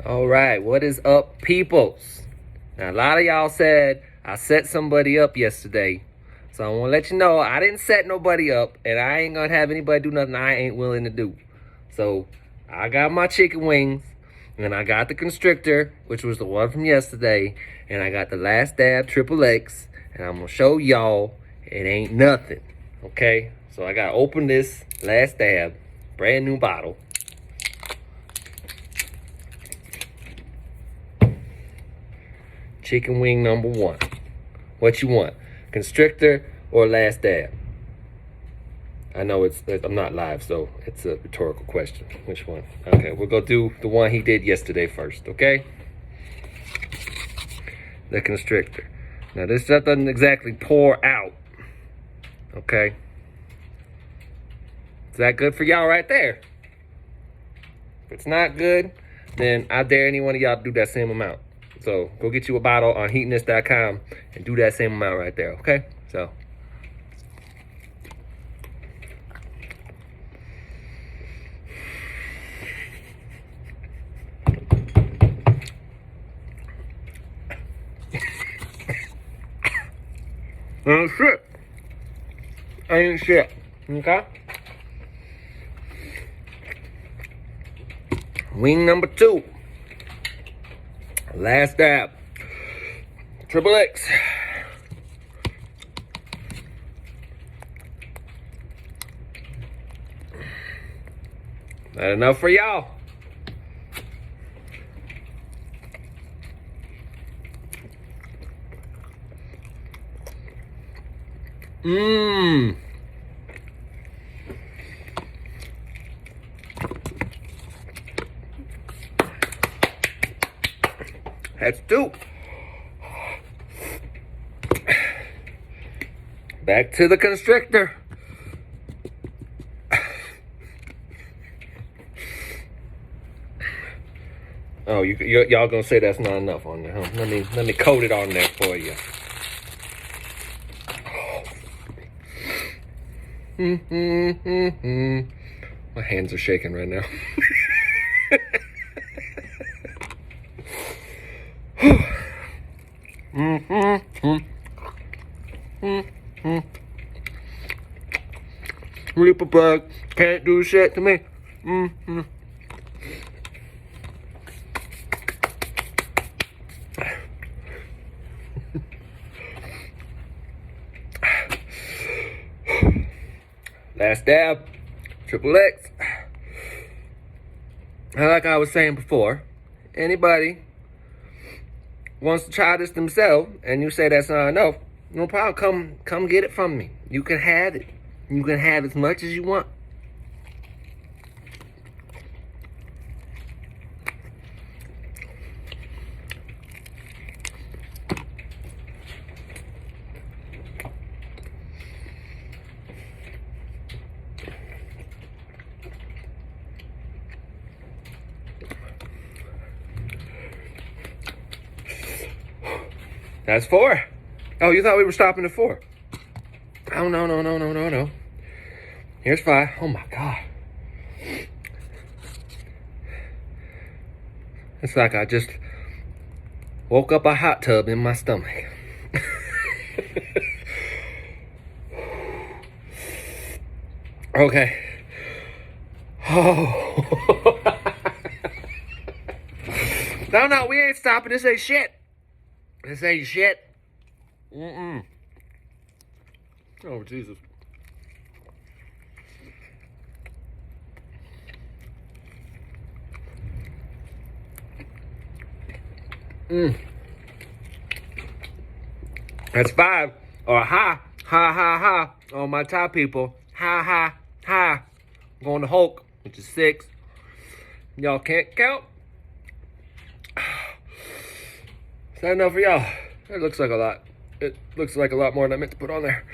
All right, what is up, peoples? Now, a lot of y'all said I set somebody up yesterday. So I want to let you know I didn't set nobody up, and I ain't going to have anybody do nothing I ain't willing to do. So I got my chicken wings, and I got the Constrictor, which was the one from yesterday, and I got the Last Dab XXX, and I'm going to show y'all it ain't nothing, okay? So I got to open this Last Dab, brand new bottle. Chicken wing number one. What you want? Constrictor or Last Dab? I know I'm not live, so it's a rhetorical question. Which one? Okay, we'll go do the one he did yesterday first, okay? The Constrictor. Now this stuff doesn't exactly pour out, okay? Is that good for y'all right there? If it's not good, then I dare any one of y'all to do that same amount. So go get you a bottle on heatiness.com and do that same amount right there, okay? So. Ain't shit. Ain't shit, okay? Wing number two. Last Dab XXX. Not enough for y'all. That's two. Back to the Constrictor. Oh, y'all gonna say that's not enough on there, huh? Let me coat it on there for you. My hands are shaking right now. Reaper bug can't do shit to me. Last Dab XXX. Like I was saying before, anybody wants to try this themselves and you say that's not enough, no problem, come get it from me. You can have it. You can have as much as you want. That's four. Oh, you thought we were stopping at four? Oh, no. Here's five. Oh, my God. It's like I just woke up a hot tub in my stomach. Okay. Oh. No, we ain't stopping. This ain't shit. This ain't shit. Oh, Jesus. That's five. Or ha on my top people. Ha. I'm going to Hulk, which is six. Y'all can't count. Is that enough for y'all? That looks like a lot. It looks like a lot more than I meant to put on there.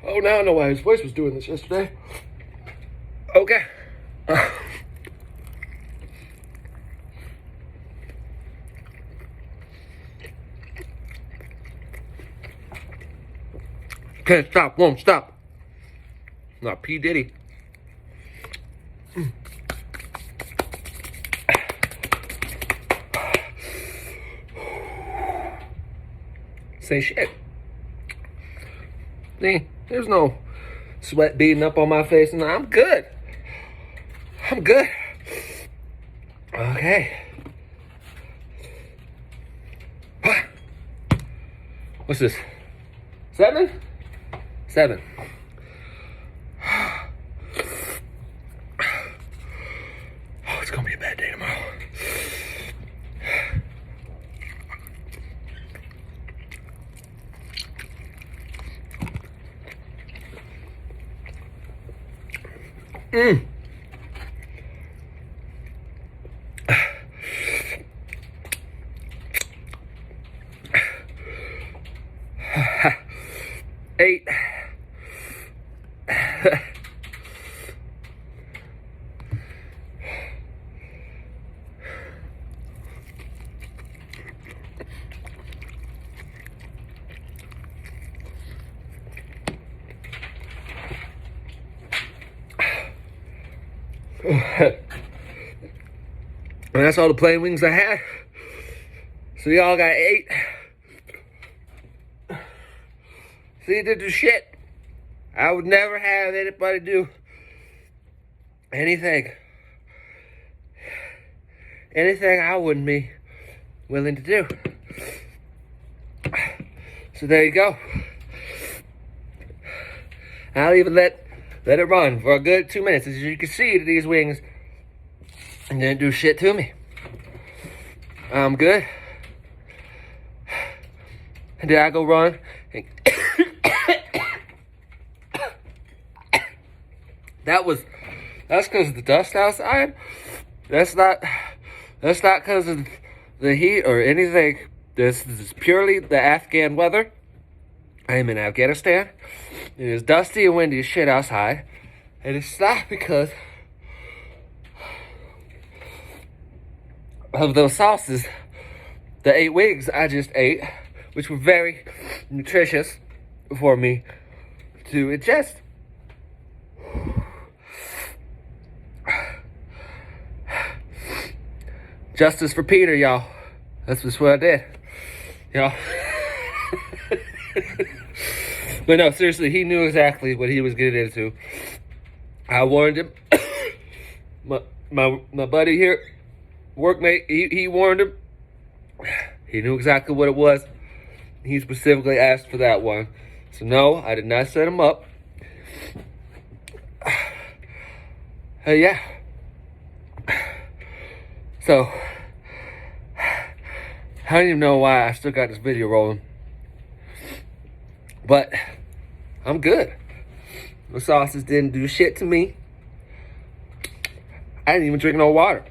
Oh, now I know why his voice was doing this yesterday. Okay. Can't stop, won't stop. Not P. Diddy. Say shit. See, there's no sweat beating up on my face. No, I'm good. I'm good. Okay. What's this? 7? 7. Oh, it's gonna be a bad day tomorrow. Mm. 8. And that's all the plain wings I had. So y'all got 8. See, they do shit. I would never have anybody do anything I wouldn't be willing to do. So there you go. I'll even let it run for a good 2 minutes. As you can see, these wings didn't do shit to me. I'm good. And did I go run? That's because of the dust outside. That's not because of the heat or anything. This is purely the Afghan weather. I am in Afghanistan. It is dusty and windy as shit outside. And it's not because of those sauces, the 8 wings I just ate, which were very nutritious for me to ingest. Justice for Peter, y'all. That's just what I did. Y'all. But no, seriously, he knew exactly what he was getting into. I warned him. my buddy here, workmate, he warned him. He knew exactly what it was. He specifically asked for that one. So no, I did not set him up. Yeah. So, I don't even know why I still got this video rolling. But, I'm good. The sauces didn't do shit to me. I didn't even drink no water.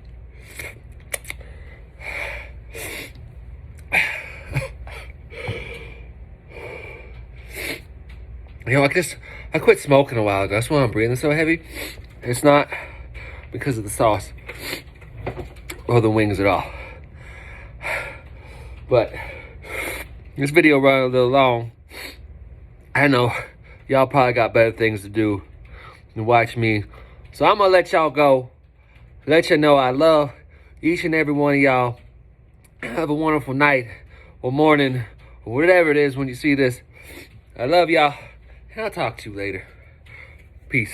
You know, I quit smoking a while ago. That's why I'm breathing so heavy. It's not because of the sauce or the wings at all. But this video run a little long. I know y'all probably got better things to do than watch me. So I'm gonna let y'all go. Let you know I love each and every one of y'all. Have a wonderful night or morning or whatever it is when you see this. I love y'all. And I'll talk to you later. Peace.